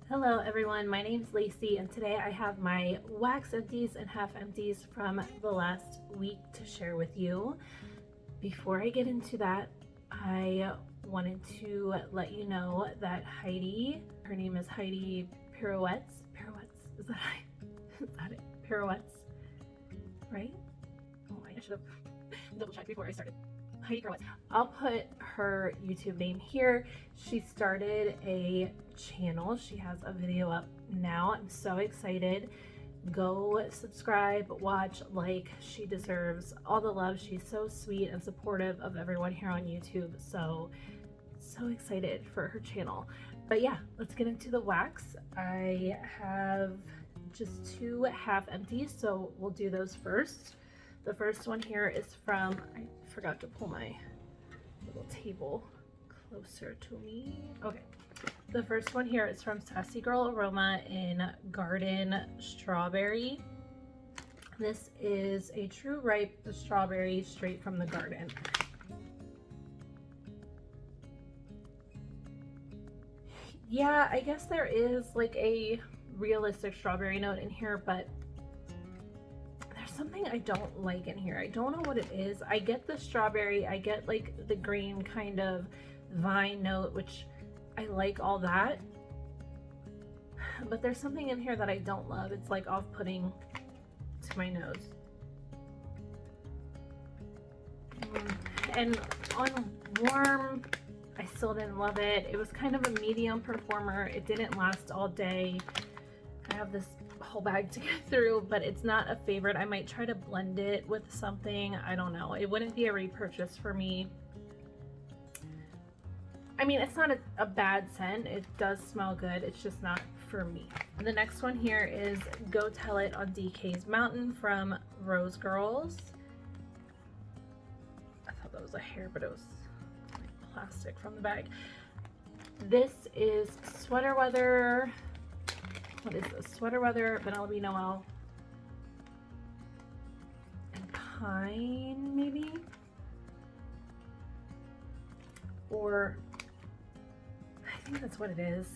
Hello everyone, my name is Lacey and today I have my wax empties and half empties from the last week to share with you. Before I get into that, I wanted to let you know that Heidi, her name is Heidi Pirouettes, is that it? Pirouettes, right? Oh, I should have double checked before I started. Heidi Pirouettes. I'll put her YouTube name here. She started a channel. She has a video up now. I'm so excited. Go subscribe, watch, like. She deserves all the love. She's so sweet and supportive of everyone here on YouTube. So excited for her channel. But yeah, let's get into the wax. I have just two half empties, so we'll do those first. The first one here is from, I forgot to pull my little table closer to me. Okay. The first one here is from Sassy Girl Aroma in Garden Strawberry. This is a true ripe strawberry straight from the garden. Yeah, I guess there is like a realistic strawberry note in here, but there's something I don't like in here. I don't know what it is. I get the strawberry, I get like the green kind of vine note, which I like all that, but there's something in here that I don't love. It's like off-putting to my nose. And on warm, I still didn't love it. It was kind of a medium performer. It didn't last all day. I have this whole bag to get through, but it's not a favorite. I might try to blend it with something. I don't know. It wouldn't be a repurchase for me. I mean, it's not a bad scent. It does smell good. It's just not for me. The next one here is Go Tell It on DK's Mountain from Rose Girls. I thought that was a hair, but it was like plastic from the bag. This is Sweater Weather. What is this? Sweater Weather, Vanilla Bean Noel, and Pine, maybe? Or I think that's what it is.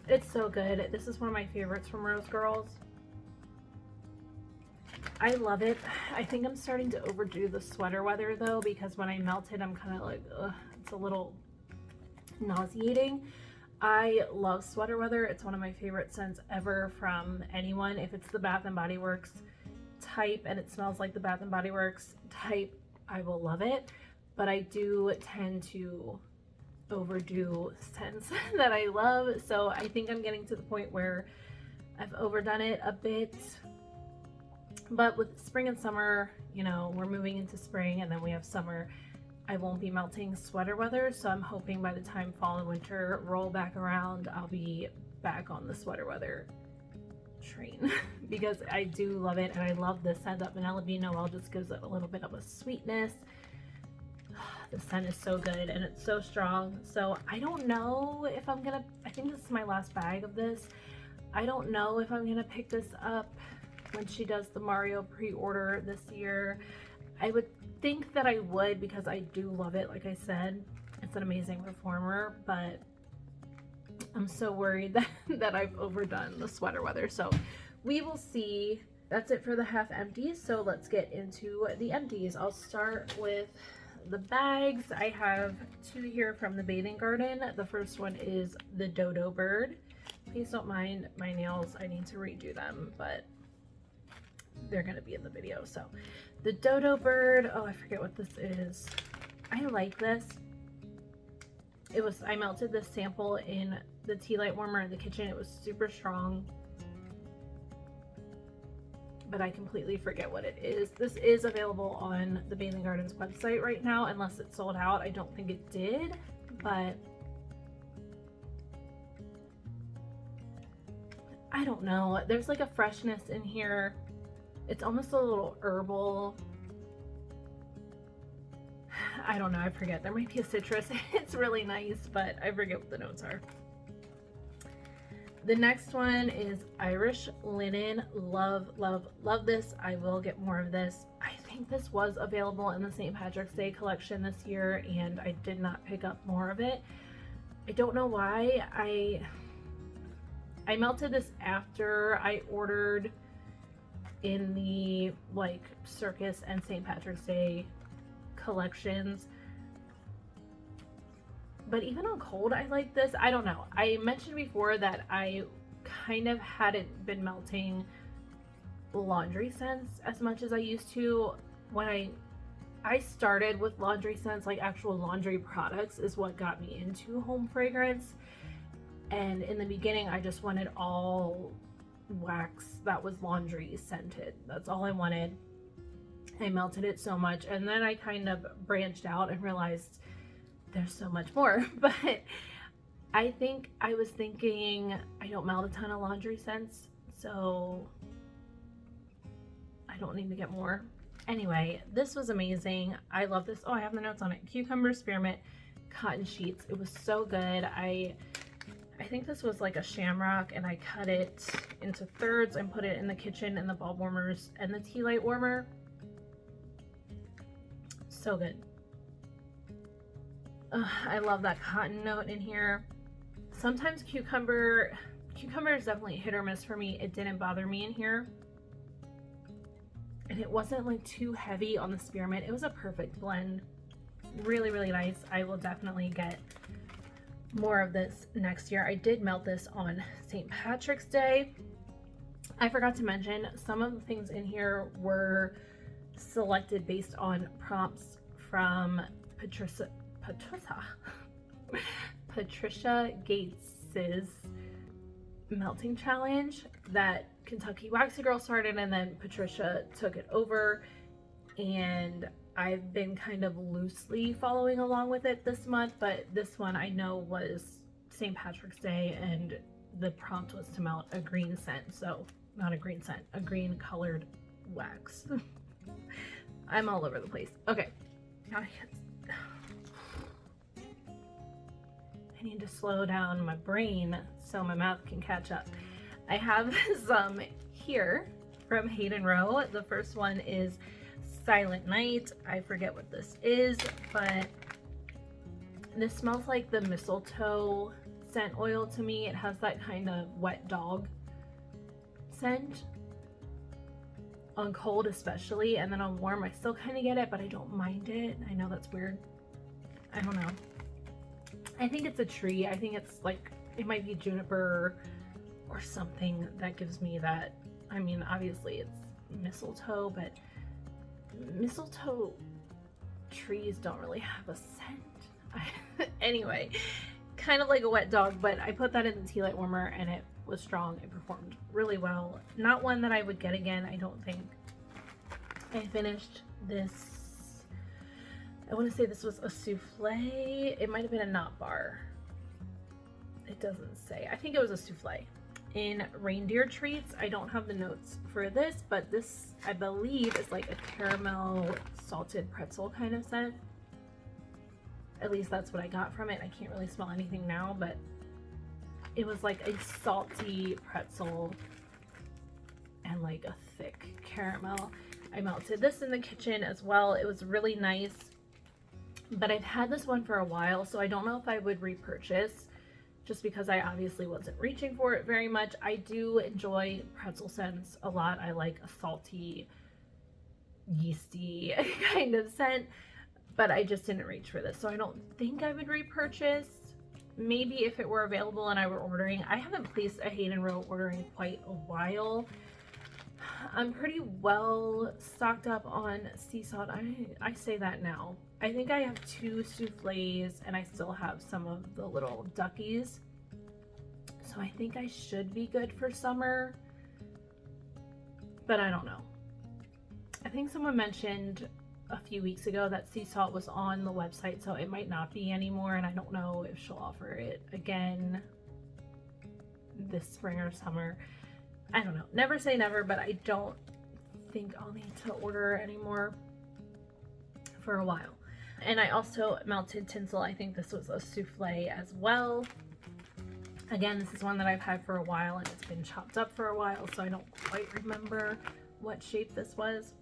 It's so good. This is one of my favorites from Rose Girls. I love it. I think I'm starting to overdo the Sweater Weather though, because when I melt it, I'm kind of like, ugh, it's a little nauseating. I love Sweater Weather. It's one of my favorite scents ever from anyone. If it's the Bath & Body Works type and it smells like the Bath & Body Works type, I will love it. But I do tend to overdo scents that I love. So I think I'm getting to the point where I've overdone it a bit. But with spring and summer, you know, we're moving into spring and then we have summer. I won't be melting Sweater Weather, so I'm hoping by the time fall and winter roll back around, I'll be back on the Sweater Weather train because I do love it, and I love the scent that Vanilla Bean Noel just gives it a little bit of a sweetness. The scent is so good and it's so strong. So I don't know if I'm gonna, I think this is my last bag of this. I don't know if I'm gonna pick this up when she does the Mario pre-order this year. I would think that I would because I do love it. Like I said, it's an amazing performer, but I'm so worried that I've overdone the Sweater Weather. So we will see. That's it for the half empties. So let's get into the empties. I'll start with the bags. I have two here from the Bathing Garden. The first one is the Dodo Bird. Please don't mind my nails. I need to redo them, but they're gonna be in the video. So the Dodo Bird, oh, I forget what this is. I like this. I melted this sample in the tea light warmer in the kitchen. It was super strong, but I completely forget what it is. This is available on the Bathing Gardens website right now, unless it's sold out. I don't think it did, but I don't know. There's like a freshness in here. It's almost a little herbal. I don't know, I forget. There might be a citrus. It's really nice, but I forget what the notes are. The next one is Irish Linen. Love, love, love this. I will get more of this. I think this was available in the St. Patrick's Day collection this year, and I did not pick up more of it. I don't know why. I melted this after I ordered in the like Circus and St. Patrick's Day collections. But even on cold, I like this. I don't know. I mentioned before that I kind of hadn't been melting laundry scents as much as I used to. When I started with laundry scents, like actual laundry products is what got me into home fragrance. And in the beginning, I just wanted all wax that was laundry scented. That's all I wanted. I melted it so much, and then I kind of branched out and realized there's so much more. But I think I was thinking I don't melt a ton of laundry scents, so I don't need to get more. Anyway, this was amazing. I love this. Oh, I have the notes on it. Cucumber, spearmint, cotton sheets. It was so good. I think this was like a shamrock, and I cut it into thirds and put it in the kitchen in the bulb warmers and the tea light warmer. So good. I love that cotton note in here. Sometimes cucumber is definitely hit or miss for me. It didn't bother me in here. And it wasn't like too heavy on the spearmint. It was a perfect blend. Really, really nice. I will definitely get more of this next year. I did melt this on St. Patrick's Day. I forgot to mention some of the things in here were selected based on prompts from Patricia Gates's melting challenge that Kentucky Waxy Girl started, and then Patricia took it over, and I've been kind of loosely following along with it this month. But this one I know was St. Patrick's Day, and the prompt was to melt a green scent. So not a green scent, a green colored wax. I'm all over the place. Okay, now I need to slow down my brain so my mouth can catch up. I have some here from Hayden Rowe. The first one is Silent Night. I forget what this is, but this smells like the mistletoe scent oil to me. It has that kind of wet dog scent. On cold especially, and then on warm I still kind of get it, but I don't mind it. I know that's weird. I don't know. I think it's a tree. I think it's like, it might be juniper or something that gives me that. I mean, obviously it's mistletoe, but mistletoe trees don't really have a scent. Anyway, kind of like a wet dog, but I put that in the tea light warmer and it was strong. It performed really well. Not one that I would get again, I don't think. I finished this, I want to say this was a souffle. It might have been a knot bar. It doesn't say. I think it was a souffle in reindeer treats. I don't have the notes for this, but this I believe is like a caramel salted pretzel kind of scent. At least that's what I got from it. I can't really smell anything now, but it was like a salty pretzel and like a thick caramel. I melted this in the kitchen as well. It was really nice, but I've had this one for a while, so I don't know if I would repurchase, just because I obviously wasn't reaching for it very much. I do enjoy pretzel scents a lot. I like a salty, yeasty kind of scent, but I just didn't reach for this, so I don't think I would repurchase. Maybe if it were available and I were ordering. I haven't placed a Hayden Rowe order in quite a while. I'm pretty well stocked up on sea salt. I say that now. I think I have 2 souffles and I still have some of the little duckies. So I think I should be good for summer, but I don't know. I think someone mentioned a few weeks ago that sea salt was on the website, so it might not be anymore, and I don't know if she'll offer it again this spring or summer. I don't know. Never say never, but I don't think I'll need to order anymore for a while. And I also melted tinsel. I think this was a souffle as well. Again, this is one that I've had for a while and it's been chopped up for a while, so I don't quite remember what shape this was.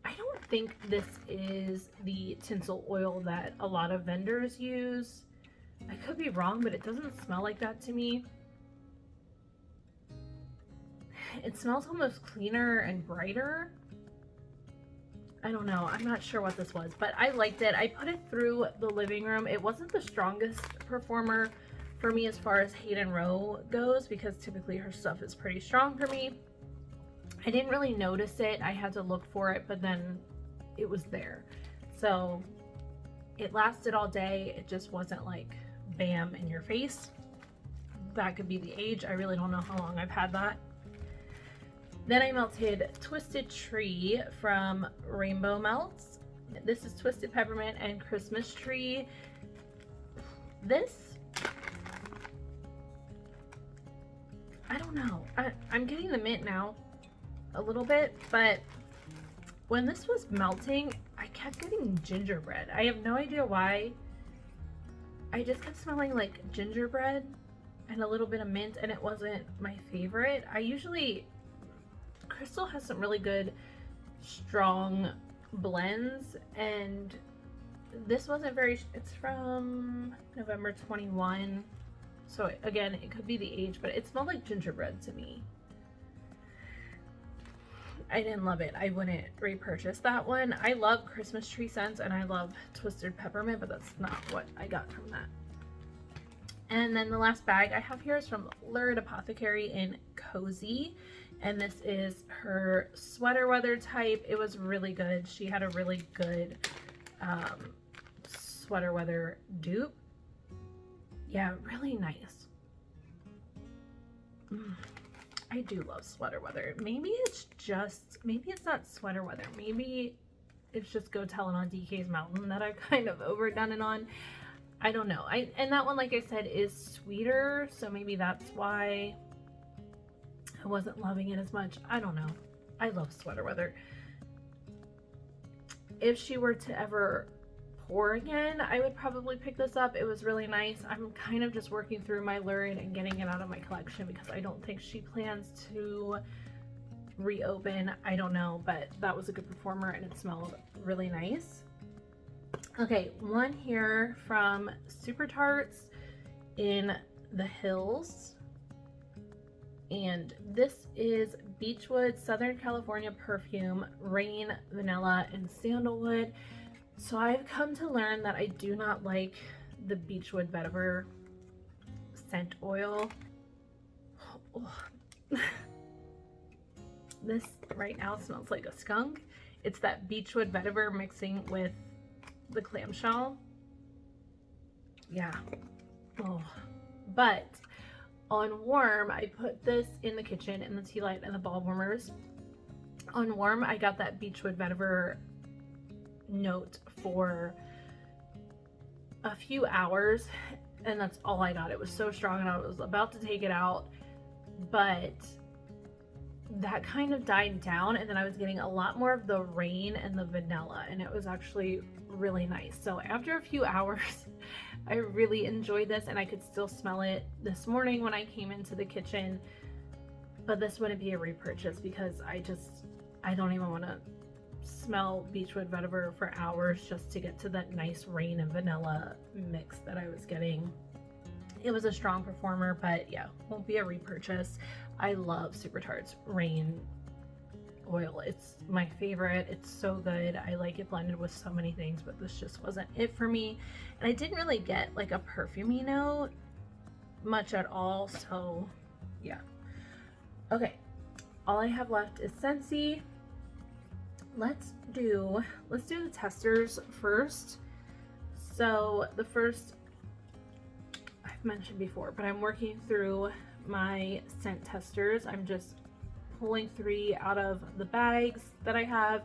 I don't think this is the tinsel oil that a lot of vendors use. I could could be wrong, but it doesn't smell like that to me. It smells almost cleaner and brighter. I don't know. I'm not sure what this was, but I liked it. I put it through the living room. It wasn't the strongest performer for me as far as Hayden Rowe goes, because typically her stuff is pretty strong for me. I didn't really notice it. I had to look for it, but then it was there. So it lasted all day. It just wasn't like bam in your face. That could be the age. I really don't know how long I've had that. Then I melted Twisted Tree from Rainbow Melts. This is Twisted Peppermint and Christmas Tree. This, I don't know. I'm getting the mint now a little bit, but when this was melting, I kept getting gingerbread. I have no idea why. I just kept smelling like gingerbread and a little bit of mint, and it wasn't my favorite. Crystal has some really good strong blends, and this wasn't very, it's from November 21, so again, it could be the age, but it smelled like gingerbread to me. I didn't love it. I wouldn't repurchase that one. I love Christmas tree scents and I love Twisted Peppermint, but that's not what I got from that. And then the last bag I have here is from Lurid Apothecary in Cozy. And this is her sweater weather type. It was really good. She had a really good sweater weather dupe. Yeah, really nice. I do love sweater weather. Maybe it's not sweater weather. Maybe it's just Go Tellin' on DK's Mountain that I've kind of overdone it on. I don't know. And that one, like I said, is sweeter, so maybe that's why I wasn't loving it as much. I don't know. I love sweater weather. If she were to ever pour again, I would probably pick this up. It was really nice. I'm kind of just working through my Lurid and getting it out of my collection because I don't think she plans to reopen. I don't know, but that was a good performer and it smelled really nice. Okay, one here from Super Tarts in the Hills. And this is Beechwood Southern California Perfume, Rain, Vanilla, and Sandalwood. So I've come to learn that I do not like the Beechwood Vetiver scent oil. Oh. This right now smells like a skunk. It's that Beechwood Vetiver mixing with the clamshell. Yeah. Oh. But on warm, I put this in the kitchen in the tea light and the ball warmers. On warm, I got that Beechwood Vetiver note for a few hours, and that's all I got. It was so strong and I was about to take it out, but that kind of died down, and then I was getting a lot more of the rain and the vanilla, and it was actually really nice. So after a few hours, I really enjoyed this, and I could still smell it this morning when I came into the kitchen, but this wouldn't be a repurchase because I don't even want to smell Beechwood Vetiver for hours just to get to that nice rain and vanilla mix that I was getting. It was a strong performer, but yeah, won't be a repurchase. I love Super Tarts Rain oil. It's my favorite. It's so good. I like it blended with so many things, but this just wasn't it for me. And I didn't really get like a perfumey note much at all, so yeah. Okay, all I have left is Scentsy. Let's do the testers first. So the first I've mentioned before, but I'm working through my scent testers. I'm just pulling 3 out of the bags that I have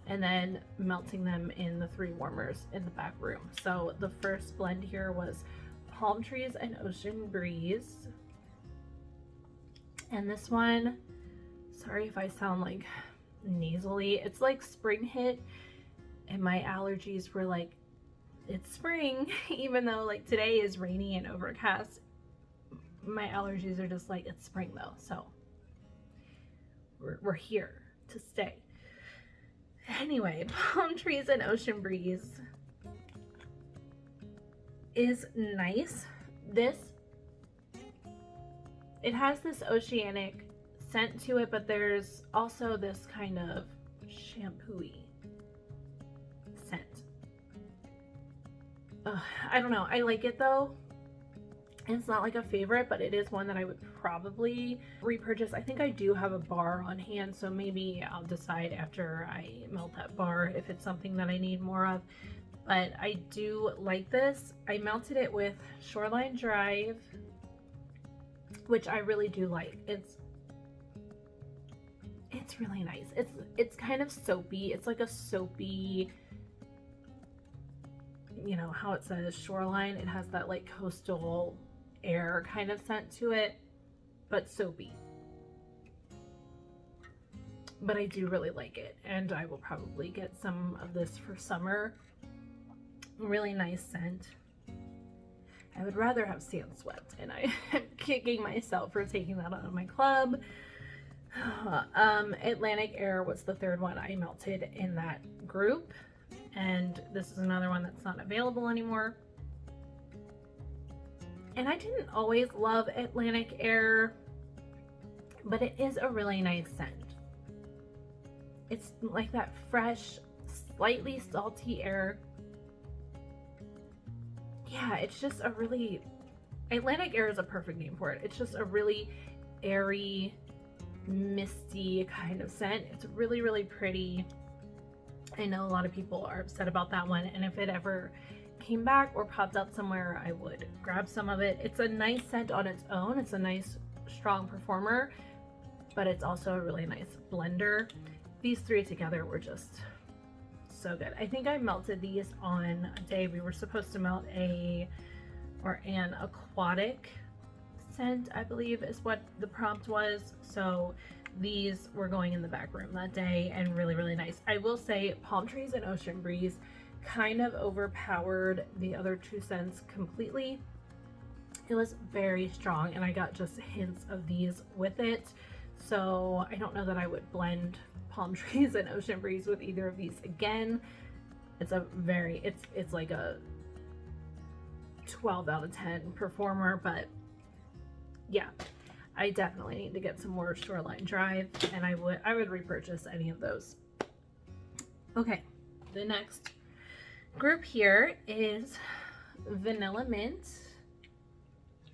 and then melting them in the 3 warmers in the back room. So the first blend here was Palm Trees and Ocean Breeze. And this one, sorry if I sound like nasally, it's like spring hit and my allergies were like, it's spring. Even though like today is rainy and overcast, my allergies are just like, it's spring though. So we're here to stay. Anyway, Palm Trees and Ocean Breeze is nice. This, it has this oceanic scent to it, but there's also this kind of shampoo-y scent. I don't know. I like it though. It's not like a favorite, but it is one that I would probably repurchase. I think I do have a bar on hand, so maybe I'll decide after I melt that bar if it's something that I need more of. But I do like this. I melted it with Shoreline Drive, which I really do like. It's really nice. It's kind of soapy. It's like a soapy, you know how it says shoreline, it has that like coastal air kind of scent to it, but soapy. But I do really like it, and I will probably get some of this for summer. Really nice scent. I would rather have sand swept, and I am kicking myself for taking that out of my club. Atlantic Air was the third one I melted in that group, and this is another one that's not available anymore. And I didn't always love Atlantic Air, but it is a really nice scent. It's like that fresh, slightly salty air. Yeah, it's just a really, Atlantic Air is a perfect name for it. It's just a really airy, misty kind of scent. It's really, really pretty. I know a lot of people are upset about that one, and if it ever came back or popped up somewhere, I would grab some of it. It's a nice scent on its own. It's a nice, strong performer, but it's also a really nice blender. These three together were just so good. I think I melted these on a day we were supposed to melt an aquatic scent, I believe is what the prompt was. So these were going in the back room that day, and really, really nice. I will say Palm Trees and Ocean Breeze kind of overpowered the other two scents completely. It was very strong, and I got just hints of these with it. So I don't know that I would blend Palm Trees and Ocean Breeze with either of these again. It's a very, it's like a 12 out of 10 performer, but yeah, I definitely need to get some more Shoreline Drive, and I would repurchase any of those. Okay, the next group here is Vanilla Mint,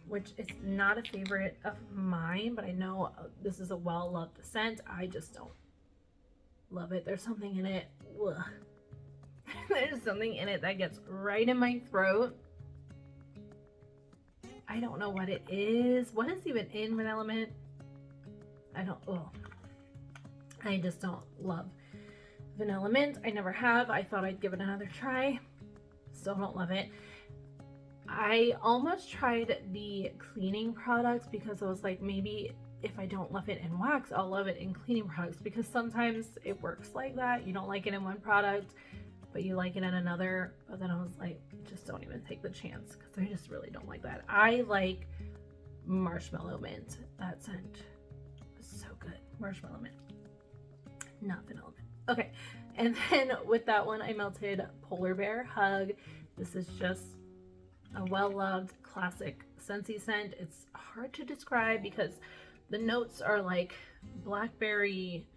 which is not a favorite of mine, but I know this is a well-loved scent. I just don't love it. There's something in it. There's something in it that gets right in my throat. I don't know what it is. What is even in Vanilla Mint? I just don't love Vanilla Mint. I never have. I thought I'd give it another try. Still don't love it. I almost tried the cleaning products because I was like, maybe if I don't love it in wax, I'll love it in cleaning products, because sometimes it works like that. You don't like it in one product, but you like it in another. But then I was like, just don't even take the chance, because I just really don't like that. I like marshmallow mint. That scent is so good. Marshmallow mint, not vanilla mint. Okay, and then with that one, I melted Polar Bear Hug. This is just a well-loved classic Scentsy scent. It's hard to describe because the notes are like blackberry,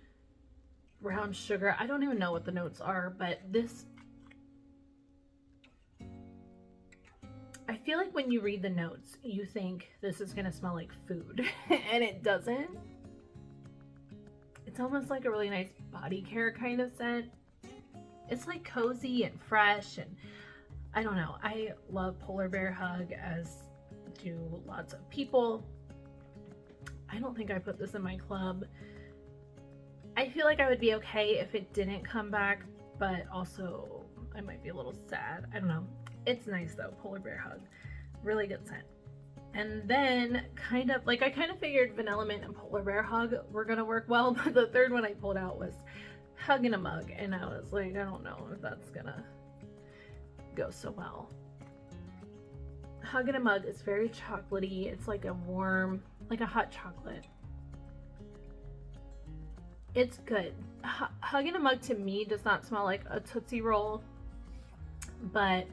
brown sugar. I don't even know what the notes are, but this, I feel like when you read the notes, you think this is gonna smell like food, and it doesn't. It's almost like a really nice body care kind of scent. It's like cozy and fresh, and I don't know. I love Polar Bear Hug, as do lots of people. I don't think I put this in my club. I feel like I would be okay if it didn't come back, but also I might be a little sad. I don't know. It's nice though, Polar Bear Hug. Really good scent. And then I kind of figured Vanilla Mint and Polar Bear Hug were gonna work well, but the third one I pulled out was Hug in a Mug, and I was like, I don't know if that's gonna go so well. Hug in a Mug is very chocolatey. It's like a warm, like a hot chocolate. It's good. Hug in a Mug to me does not smell like a Tootsie Roll, but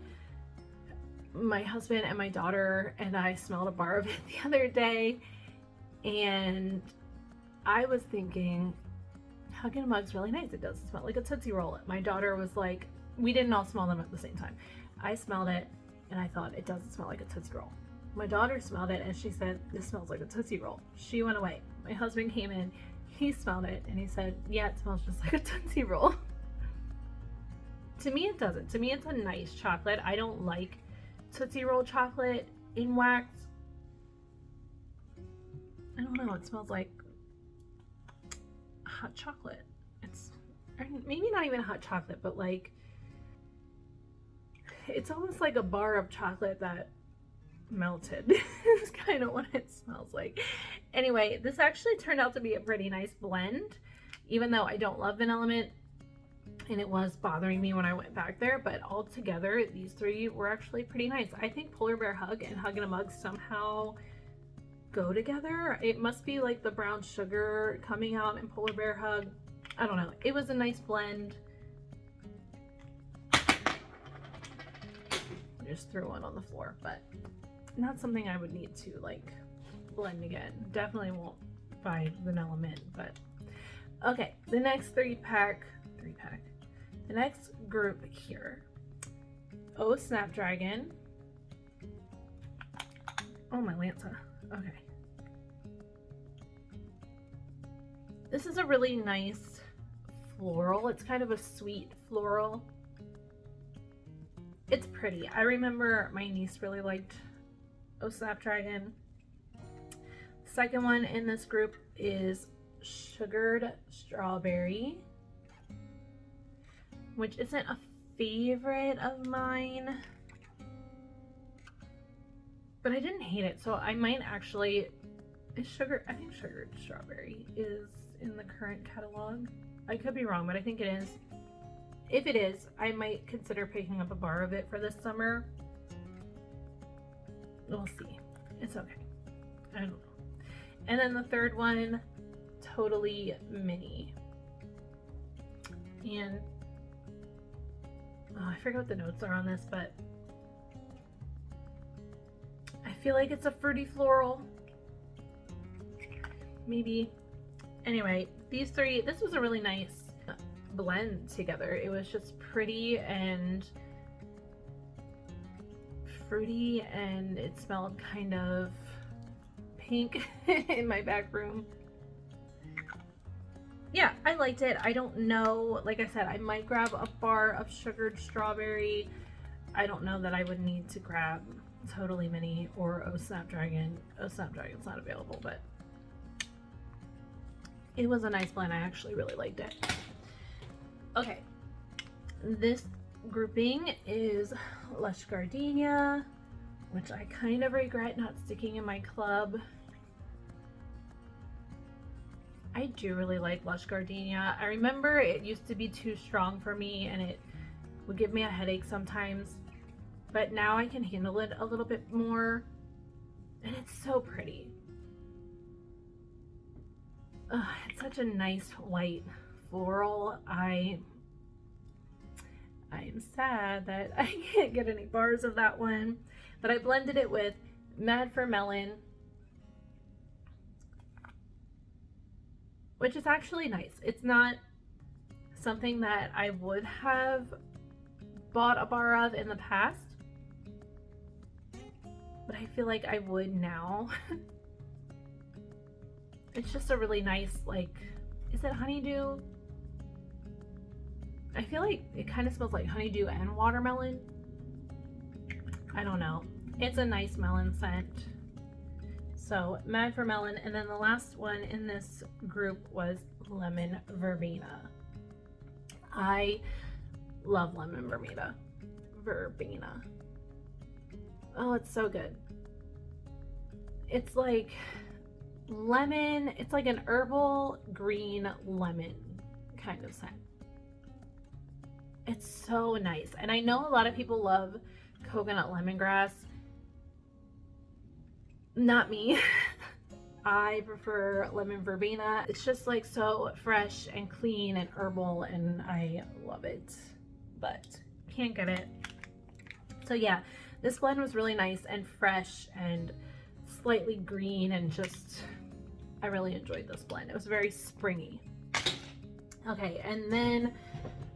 my husband and my daughter and I smelled a bar of it the other day, and I was thinking, Huggin' Mug's really nice. It does smell like a Tootsie Roll. My daughter was like, we didn't all smell them at the same time. I smelled it and I thought, it doesn't smell like a Tootsie Roll. My daughter smelled it and she said, this smells like a Tootsie Roll. She went away. My husband came in, he smelled it and he said, yeah, it smells just like a Tootsie Roll. To me, it doesn't. To me, it's a nice chocolate. I don't like Tootsie Roll chocolate in wax. I don't know, it smells like hot chocolate. It's, or maybe not even hot chocolate, but like, it's almost like a bar of chocolate that melted. It's kind of what it smells like. Anyway, this actually turned out to be a pretty nice blend, even though I don't love Vanilla Mint and it was bothering me when I went back there, but all together these three were actually pretty nice. I think Polar Bear Hug and Huggin' a Mug somehow go together. It must be like the brown sugar coming out in Polar Bear Hug. I don't know. It was a nice blend. I just threw one on the floor, but not something I would need to like blend again. Definitely won't buy Vanilla Mint, but okay. The next three pack, the next group here. Oh, Snapdragon. Oh, my Lanza. Okay. This is a really nice floral. It's kind of a sweet floral. It's pretty. I remember my niece really liked Oh Snapdragon. Second one in this group is Sugared Strawberry, which isn't a favorite of mine, but I didn't hate it, so I might actually, I think Sugared Strawberry is in the current catalog. I could be wrong, but I think it is. If it is, I might consider picking up a bar of it for this summer. We'll see. It's okay. I don't know. And then the third one, Totally Mini. And oh, I forget what the notes are on this, but I feel like it's a fruity floral. Maybe. Anyway, these three, this was a really nice blend together. It was just pretty and fruity, and it smelled kind of pink in my back room. Yeah, I liked it. I don't know, like I said, I might grab a bar of Sugared Strawberry. I don't know that I would need to grab Totally Mini or Oh Snapdragon. Oh Snapdragon's not available, but it was a nice blend. I actually really liked it. Okay, this grouping is Lush Gardenia, which I kind of regret not sticking in my club. I do really like Lush Gardenia. I remember it used to be too strong for me and it would give me a headache sometimes, but now I can handle it a little bit more, and it's so pretty. It's such a nice white floral. I am sad that I can't get any bars of that one, but I blended it with Mad for Melon, which is actually nice. It's not something that I would have bought a bar of in the past, but I feel like I would now. It's just a really nice, like, is it honeydew? I feel like it kind of smells like honeydew and watermelon. I don't know. It's a nice melon scent. So Mad for Melon. And then the last one in this group was Lemon Verbena. I love lemon verbena. Oh, it's so good. It's like lemon, it's like an herbal green lemon kind of scent. It's so nice. And I know a lot of people love coconut lemongrass. Not me. I prefer lemon verbena. It's just like so fresh and clean and herbal, and I love it, but can't get it. So yeah, This blend was really nice and fresh and slightly green, and just, I really enjoyed this blend. It was very springy. Okay, and then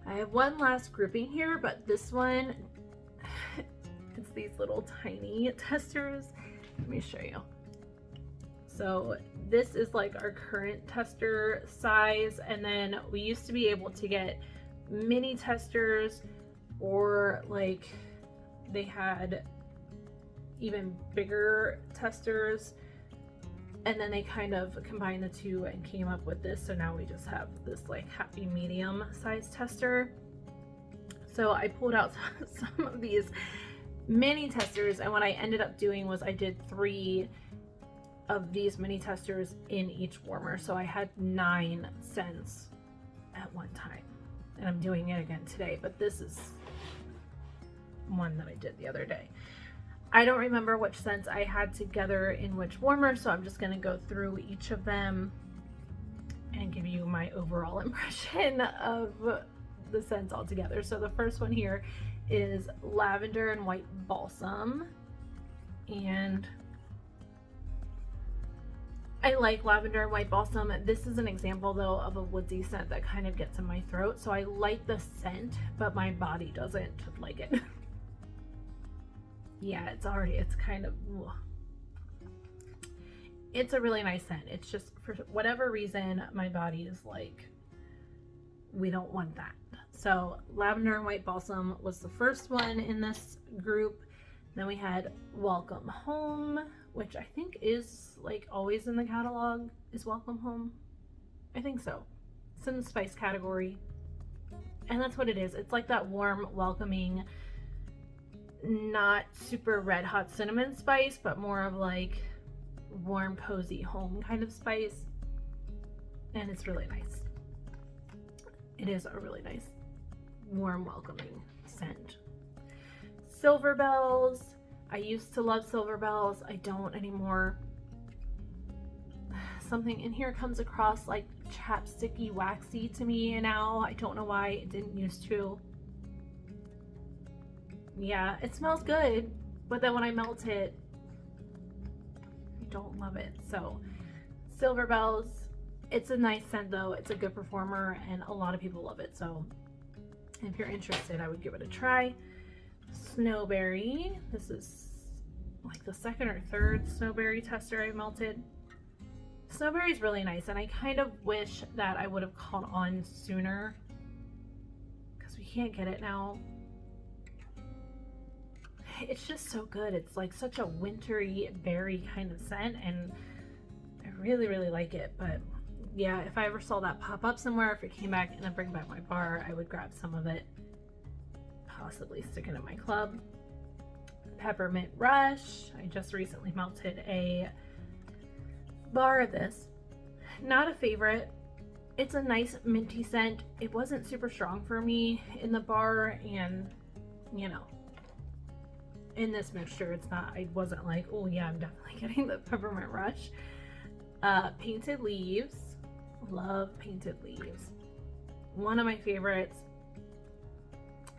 I have one last grouping here, but this one, it's these little tiny testers. Let me show you. So this is like our current tester size, and then we used to be able to get mini testers, or like they had even bigger testers, and then they kind of combined the two and came up with this. So now we just have this like happy medium size tester. So I pulled out some of these mini testers, and what I ended up doing was I did 3 of these mini testers in each warmer. So I had 9 scents at one time, and I'm doing it again today, but this is one that I did the other day. I don't remember which scents I had together in which warmer, so I'm just going to go through each of them and give you my overall impression of the scents all together. So the first one here is lavender and white balsam, and I like lavender and white balsam. This is an example though of a woodsy scent that kind of gets in my throat, so I like the scent, but my body doesn't like it. Yeah, it's kind of, ugh. It's a really nice scent. It's just, for whatever reason, my body is like, we don't want that. So lavender and white balsam was the first one in this group. Then we had Welcome Home, which I think is like always in the catalog. Is Welcome Home? I think so. It's in the spice category. And that's what it is. It's like that warm, welcoming, not super red hot cinnamon spice, but more of like warm, cozy home kind of spice. And it's really nice. It is a really nice, warm, welcoming scent. Silver Bells. I used to love Silver Bells. I don't anymore. Something in here comes across like chapsticky, waxy to me now. I don't know why. It didn't used to. Yeah, it smells good, but then when I melt it, I don't love it. So Silver Bells, it's a nice scent though. It's a good performer, and a lot of people love it. So if you're interested, I would give it a try. Snowberry. This is like the second or third snowberry tester I melted. Snowberry is really nice, and I kind of wish that I would have caught on sooner because we can't get it now. It's just so good. It's like such a wintry berry kind of scent, and I really, really like it. But yeah, if I ever saw that pop up somewhere, if it came back and I bring back my bar, I would grab some of it, possibly stick it in my club. Peppermint Rush. I just recently melted a bar of this. Not a favorite. It's a nice minty scent. It wasn't super strong for me in the bar, and you know, in this mixture, it's not, I wasn't like, oh yeah, I'm definitely getting the Peppermint Rush. Painted Leaves. Love Painted Leaves. One of my favorites.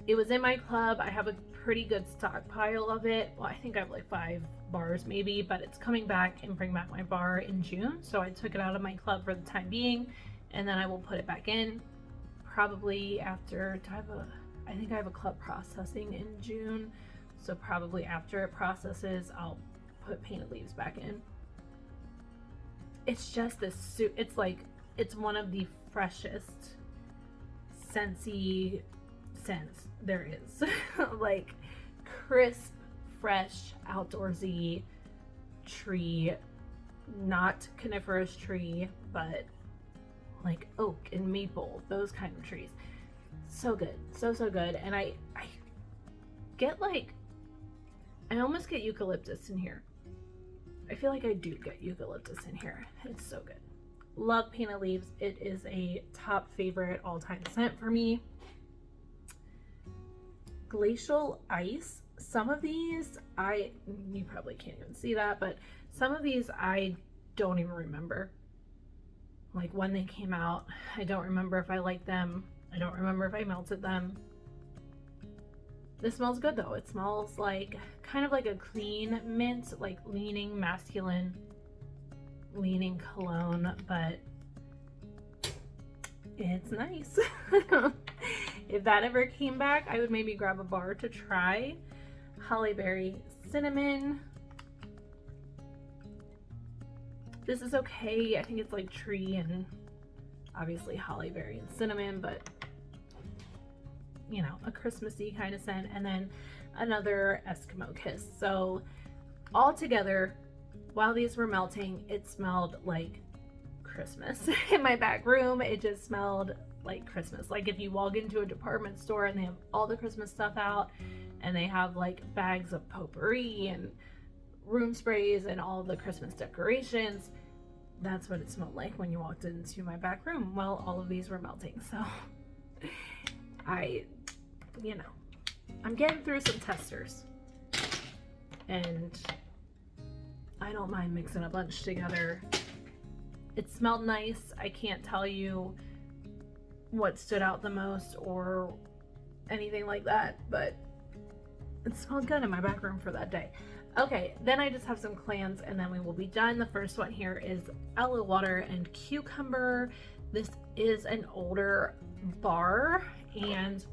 It was in my club. I have a pretty good stockpile of it. Well, I think I have like 5 bars maybe, but it's coming back and bring back my bar in June. So I took it out of my club for the time being, and then I will put it back in probably after, I think I have a club processing in June. So probably after it processes, I'll put Painted Leaves back in. It's just this, it's like, it's one of the freshest Scentsy scents there is. Like crisp, fresh, outdoorsy tree, not coniferous tree, but like oak and maple, those kind of trees. So good, so good. And I get like, I almost get eucalyptus in here. I feel like I do get eucalyptus in here. It's so good. Love Painted Leaves. It is a top favorite all-time scent for me. Glacial Ice. Some of these, you probably can't even see that, but some of these I don't even remember. Like when they came out, I don't remember if I liked them. I don't remember if I melted them. This smells good though. It smells like kind of like a clean mint, like leaning masculine, leaning cologne, but it's nice. If that ever came back, I would maybe grab a bar to try. Holly berry cinnamon. This is okay. I think it's like tree and obviously holly berry and cinnamon, but you know, a Christmassy kind of scent. And then another Eskimo kiss. So all together, while these were melting, it smelled like Christmas. In my back room, it just smelled like Christmas. Like if you walk into a department store and they have all the Christmas stuff out, and they have like bags of potpourri and room sprays and all the Christmas decorations, that's what it smelled like when you walked into my back room. Well, all of these were melting, so you know, I'm getting through some testers, and I don't mind mixing a bunch together. It smelled nice. I can't tell you what stood out the most or anything like that, but it smelled good in my back room for that day. Okay, then I just have some clans and then we will be done. The first one here is aloe water and cucumber. This is an older bar, and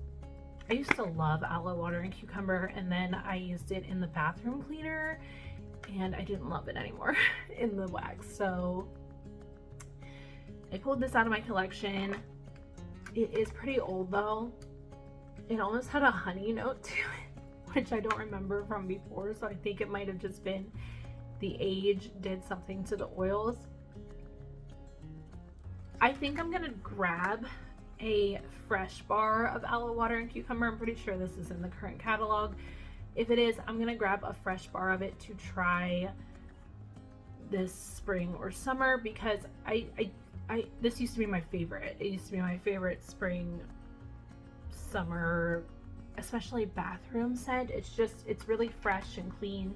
I used to love aloe water and cucumber, and then I used it in the bathroom cleaner and I didn't love it anymore in the wax. So I pulled this out of my collection. It is pretty old though. It almost had a honey note to it, which I don't remember from before, so I think it might have just been the age did something to the oils. I think I'm gonna grab a fresh bar of aloe water and cucumber. I'm pretty sure this is in the current catalog. If it is, I'm gonna grab a fresh bar of it to try this spring or summer, because this used to be my favorite. It used to be my favorite spring, summer, especially bathroom scent. It's really fresh and clean,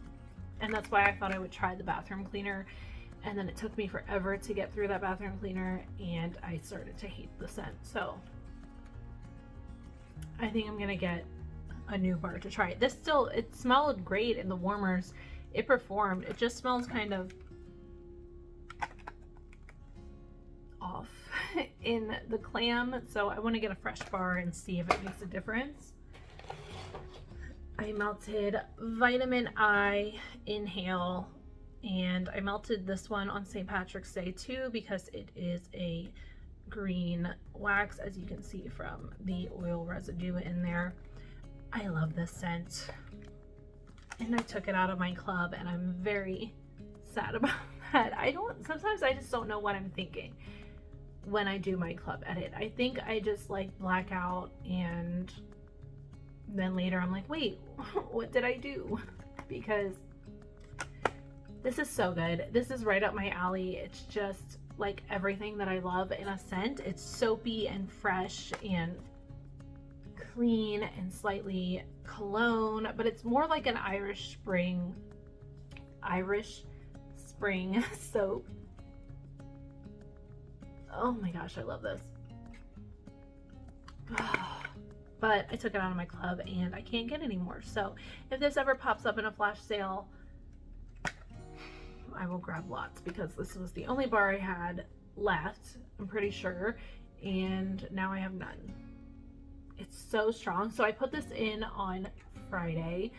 and that's why I thought I would try the bathroom cleaner. And then it took me forever to get through that bathroom cleaner, and I started to hate the scent. So I think I'm gonna get a new bar to try it. It smelled great in the warmers. It performed. It just smells kind of off in the clam, so I want to get a fresh bar and see if it makes a difference. I melted Vitamin I Inhale, and I melted this one on St. Patrick's Day too, because it is a green wax, as you can see from the oil residue in there. I love this scent, and I took it out of my club, and I'm very sad about that. Sometimes I just don't know what I'm thinking when I do my club edit. I think I just like black out, and then later I'm like, wait, what did I do? Because this is so good. This is right up my alley. It's just like everything that I love in a scent. It's soapy and fresh and clean and slightly cologne, but it's more like an Irish spring soap. Oh my gosh, I love this. But I took it out of my club and I can't get any more. So if this ever pops up in a flash sale, I will grab lots, because this was the only bar I had left, I'm pretty sure, and now I have none. It's so strong. So I put this in on Friday.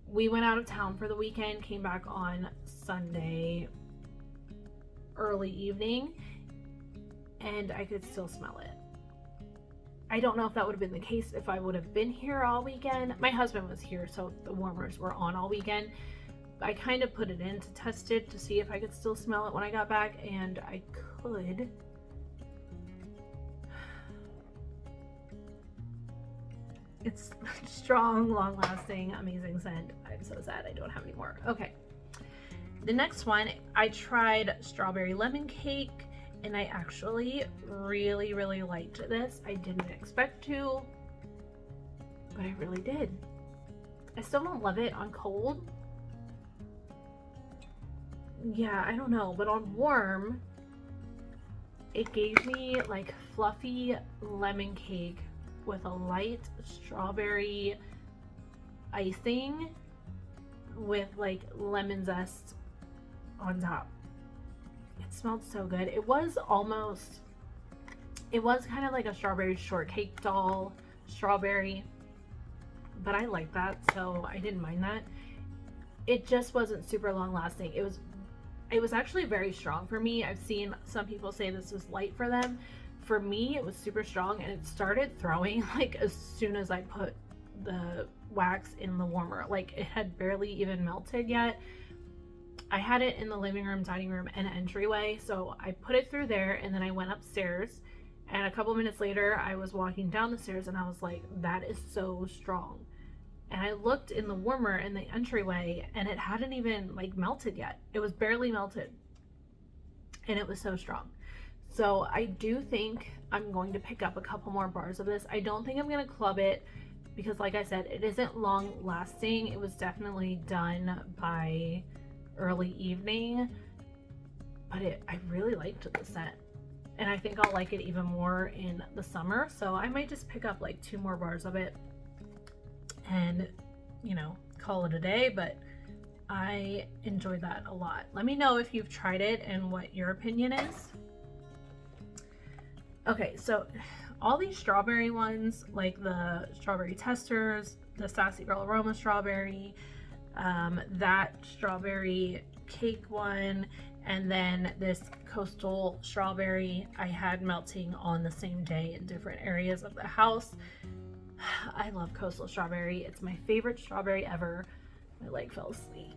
We went out of town for the weekend, came back on Sunday early evening, and I could still smell it. I don't know if that would have been the case if I would have been here all weekend. My husband was here, so the warmers were on all weekend. I kind of put it in to test it to see if I could still smell it when I got back, and I could. It's strong, long-lasting, amazing scent. I'm so sad I don't have any more. Okay. The next one, I tried strawberry lemon cake, and I actually really, really liked this. I didn't expect to, but I really did. I still don't love it on cold. Yeah, I don't know, but on warm, it gave me like fluffy lemon cake with a light strawberry icing with like lemon zest on top. It smelled so good. It was kind of like a strawberry shortcake doll strawberry, but I like that, so I didn't mind that. It just wasn't super long lasting. It was actually very strong for me. I've seen some people say this was light for them. For me, it was super strong, and it started throwing like as soon as I put the wax in the warmer. Like, it had barely even melted yet. I had it in the living room, dining room, and entryway, so I put it through there, and then I went upstairs, and a couple minutes later I was walking down the stairs, and I was like, that is so strong. And I looked in the warmer in the entryway, and it hadn't even like melted yet. It was barely melted, and it was so strong. So I do think I'm going to pick up a couple more bars of this. I don't think I'm going to club it because, like I said, it isn't long lasting. It was definitely done by early evening, but I really liked the scent, and I think I'll like it even more in the summer. So I might just pick up like 2 more bars of it and, you know, call it a day. But I enjoyed that a lot. Let me know if you've tried it and what your opinion is. Okay, so all these strawberry ones, like the strawberry testers, the Sassy Girl Aroma strawberry, that strawberry cake one, and then this coastal strawberry, I had melting on the same day in different areas of the house. I love coastal strawberry. It's my favorite strawberry ever. My leg fell asleep.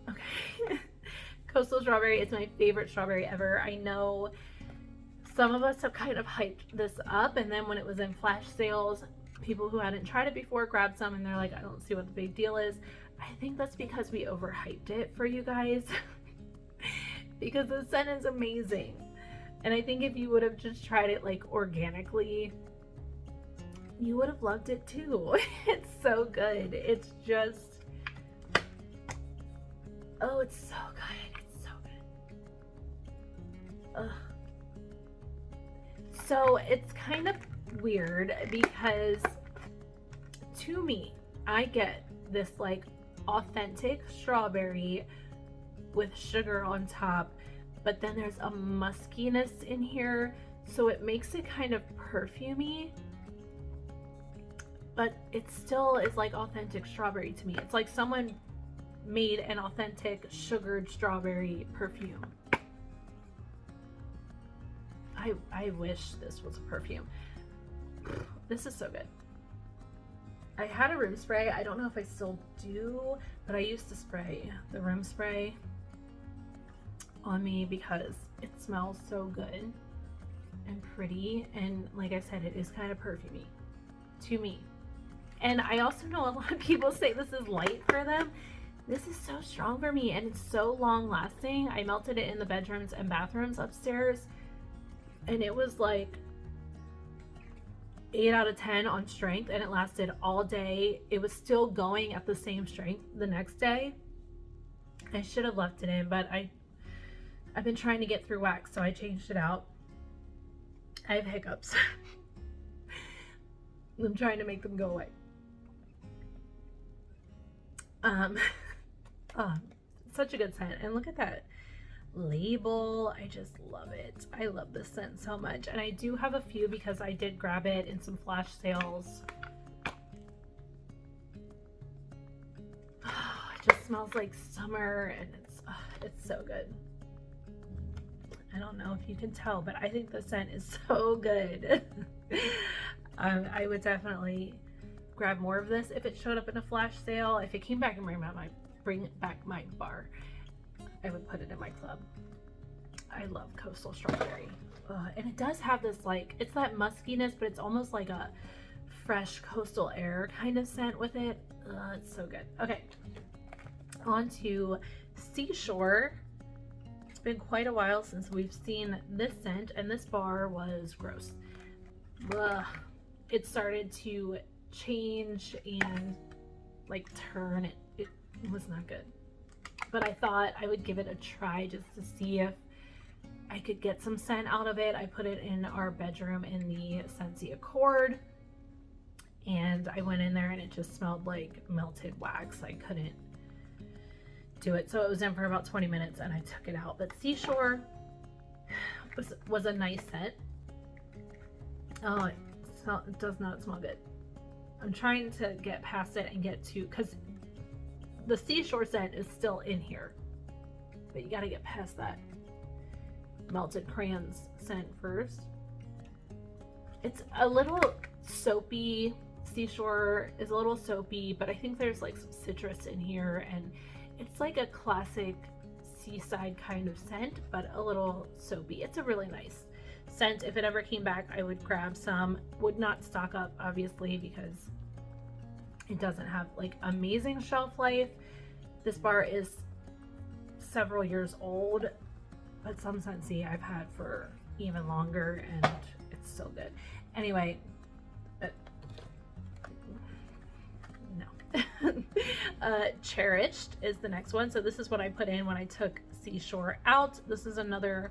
Okay. Coastal strawberry is my favorite strawberry ever. I know some of us have kind of hyped this up, and then when it was in flash sales, people who hadn't tried it before grabbed some, and they're like, I don't see what the big deal is. I think that's because we overhyped it for you guys because the scent is amazing. And I think if you would have just tried it like organically, you would have loved it too. It's so good. It's just, oh, it's so good. It's so good. Ugh. So it's kind of weird because to me, I get this like authentic strawberry with sugar on top, but then there's a muskiness in here, so it makes it kind of perfumey, but it still is like authentic strawberry to me. It's like someone made an authentic sugared strawberry perfume. I wish this was a perfume. This is so good. I had a room spray. I don't know if I still do, but I used to spray the room spray on me because it smells so good and pretty. And like I said, it is kind of perfumey to me. And I also know a lot of people say this is light for them. This is so strong for me, and it's so long lasting. I melted it in the bedrooms and bathrooms upstairs, and it was like 8 out of 10 on strength, and it lasted all day. It was still going at the same strength the next day. I should have left it in, but I've been trying to get through wax, so I changed it out. I have hiccups. I'm trying to make them go away. Oh, such a good scent. And look at that label. I just love it. I love this scent so much, and I do have a few because I did grab it in some flash sales. Oh, it just smells like summer, and it's so good. I don't know if you can tell, but I think the scent is so good. I would definitely grab more of this if it showed up in a flash sale. If it came back and bring back my bar, I would put it in my club. I love coastal strawberry. And it does have this, like, it's that muskiness, but it's almost like a fresh coastal air kind of scent with it. It's so good. Okay, on to Seashore. It's been quite a while since we've seen this scent, and this bar was gross. It started to change and like turn. It was not good. But I thought I would give it a try just to see if I could get some scent out of it. I put it in our bedroom in the Scentsy Accord, and I went in there and it just smelled like melted wax. I couldn't do it. So it was in for about 20 minutes and I took it out. But Seashore was a nice scent. Oh, it does not smell good. I'm trying to get past it and get to, because the Seashore scent is still in here, but you got to get past that melted crayons scent first. It's a little soapy. Seashore is a little soapy, but I think there's like some citrus in here, and it's like a classic seaside kind of scent, but a little soapy. It's a really nice scent. If it ever came back, I would grab some. Would not stock up, obviously, because it doesn't have like amazing shelf life. This bar is several years old, but some Scentsy I've had for even longer and it's still good. Anyway, Cherished is the next one. So this is what I put in when I took Seashore out. This is another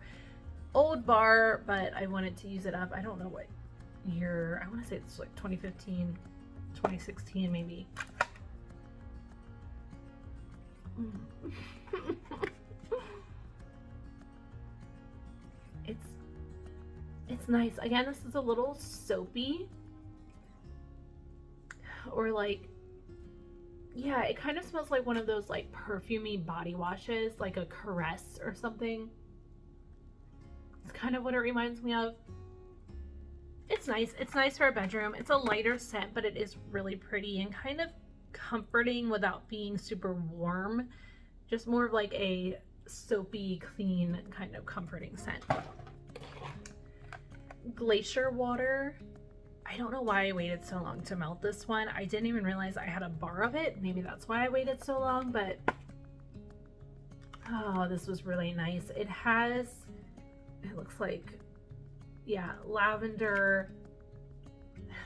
old bar, but I wanted to use it up. I don't know what year. I want to say it's like 2015, 2016 maybe. It's nice. Again, this is a little soapy, or like, yeah, it kind of smells like one of those like perfumey body washes, like a Caress or something. It's kind of what it reminds me of. It's nice. It's nice for a bedroom. It's a lighter scent, but it is really pretty and kind of comforting without being super warm. Just more of like a soapy, clean, kind of comforting scent. Glacier Water. I don't know why I waited so long to melt this one. I didn't even realize I had a bar of it. Maybe that's why I waited so long, but oh, this was really nice. It has, it looks like, yeah, lavender.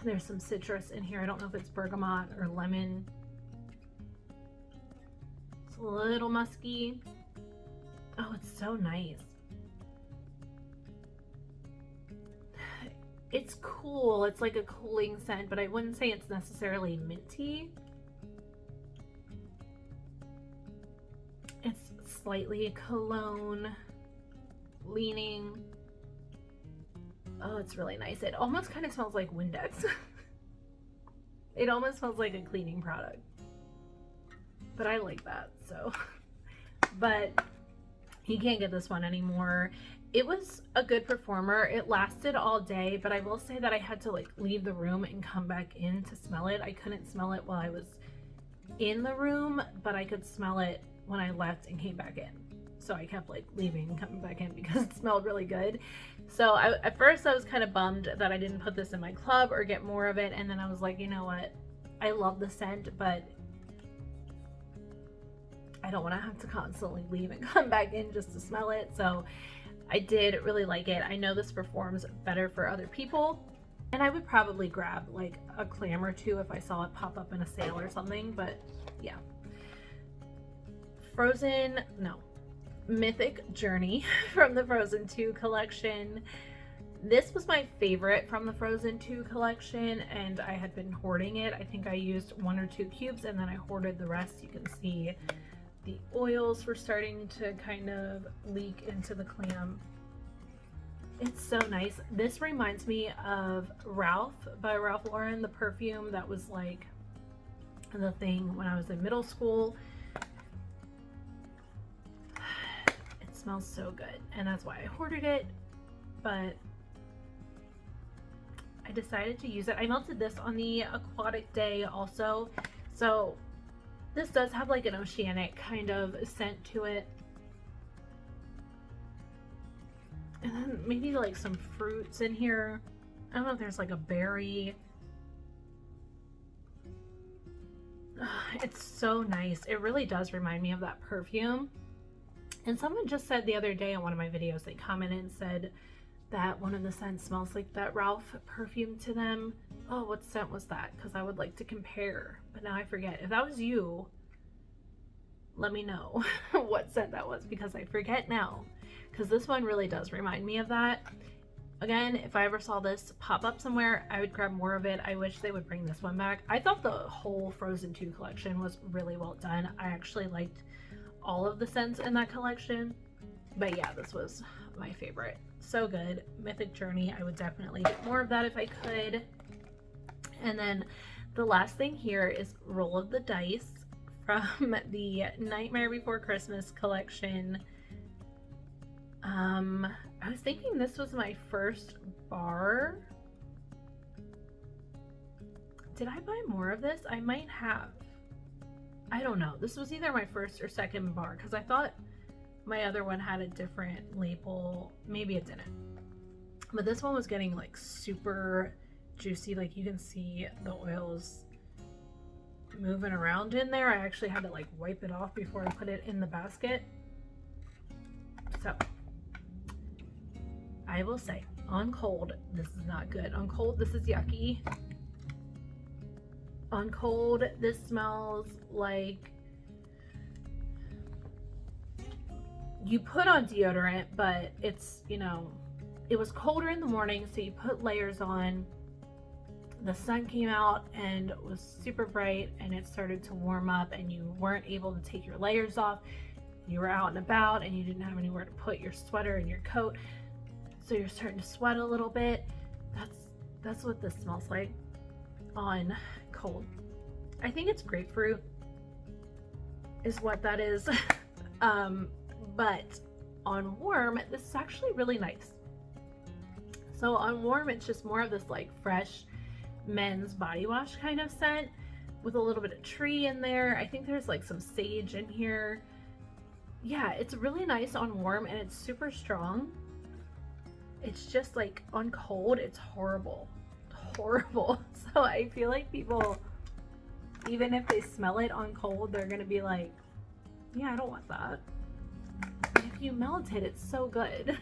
There's some citrus in here. I don't know if it's bergamot or lemon. It's a little musky. Oh, it's so nice. It's cool. It's like a cooling scent, but I wouldn't say it's necessarily minty. It's slightly cologne leaning. Oh, it's really nice. It almost kind of smells like Windex. It almost smells like a cleaning product, but I like that. So, but you can't get this one anymore. It was a good performer. It lasted all day, but I will say that I had to like leave the room and come back in to smell it. I couldn't smell it while I was in the room, but I could smell it when I left and came back in. So I kept like leaving and coming back in because it smelled really good. So at first I was kind of bummed that I didn't put this in my club or get more of it. And then I was like, you know what? I love the scent, but I don't want to have to constantly leave and come back in just to smell it. So I did really like it. I know this performs better for other people, and I would probably grab like a clam or two if I saw it pop up in a sale or something, but yeah. Mythic Journey from the Frozen 2 collection. This was my favorite from the Frozen 2 collection, and I had been hoarding it. I think I used 1 or 2 cubes and then I hoarded the rest. You can see the oils were starting to kind of leak into the clam. It's so nice. This reminds me of Ralph by Ralph Lauren, the perfume that was like the thing when I was in middle school. It smells so good, and that's why I hoarded it, but I decided to use it. I melted this on the aquatic day also, so this does have like an oceanic kind of scent to it. And then maybe like some fruits in here. I don't know if there's like a berry. It's so nice. It really does remind me of that perfume. And someone just said the other day on one of my videos, they commented and said that one of the scents smells like that Ralph perfume to them. Oh, what scent was that? Because I would like to compare, but now I forget. If that was you, let me know what scent that was, because I forget now. because this one really does remind me of that. Again, if I ever saw this pop up somewhere, I would grab more of it. I wish they would bring this one back. I thought the whole Frozen 2 collection was really well done. I actually liked all of the scents in that collection. But yeah, this was my favorite. So good. Mythic Journey. I would definitely get more of that if I could. And then the last thing here is Roll of the Dice from the Nightmare Before Christmas collection. I was thinking this was my first bar. Did I buy more of this? I might have. I don't know. This was either my first or second bar because I thought my other one had a different label. Maybe it didn't. But this one was getting like super juicy. Like you can see the oils moving around in there. I actually had to like wipe it off before I put it in the basket. So I will say, on cold, this is not good. On cold, this is yucky. On cold, this smells like you put on deodorant, but it's, you know, it was colder in the morning, so you put layers on. The sun came out and was super bright, and it started to warm up, and you weren't able to take your layers off. You were out and about, and you didn't have anywhere to put your sweater and your coat. So you're starting to sweat a little bit. That's what this smells like on cold. I think it's grapefruit is what that is. But on warm, this is actually really nice. So on warm, it's just more of this like fresh men's body wash kind of scent with a little bit of tree in there. I think there's like some sage in here. Yeah, it's really nice on warm, and it's super strong. It's just like on cold, it's horrible. So I feel like people, even if they smell it on cold, they're gonna be like, yeah, I don't want that. But if you melt it, it's so good.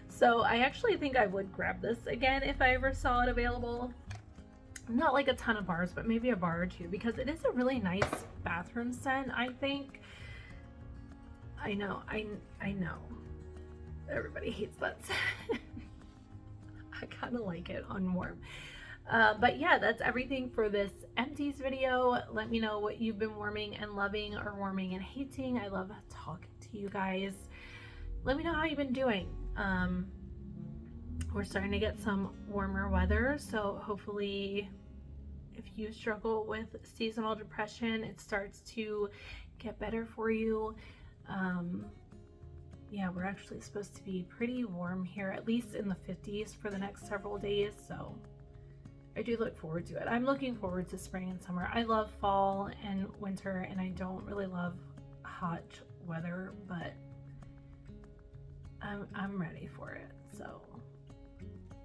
So I actually think I would grab this again if I ever saw it available. Not like a ton of bars, but maybe a bar or two, because it is a really nice bathroom scent, I think. I know. Everybody hates that scent. I kind of like it on warm. But yeah, that's everything for this empties video. Let me know what you've been warming and loving, or warming and hating. I love talking to you guys. Let me know how you've been doing. We're starting to get some warmer weather, so hopefully if you struggle with seasonal depression, it starts to get better for you. Yeah, we're actually supposed to be pretty warm here, at least in the 50s for the next several days, so I do look forward to it. I'm looking forward to spring and summer. I love fall and winter, and I don't really love hot weather, but I'm ready for it. So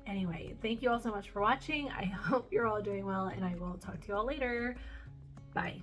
anyway, thank you all so much for watching. I hope you're all doing well, and I will talk to you all later. Bye.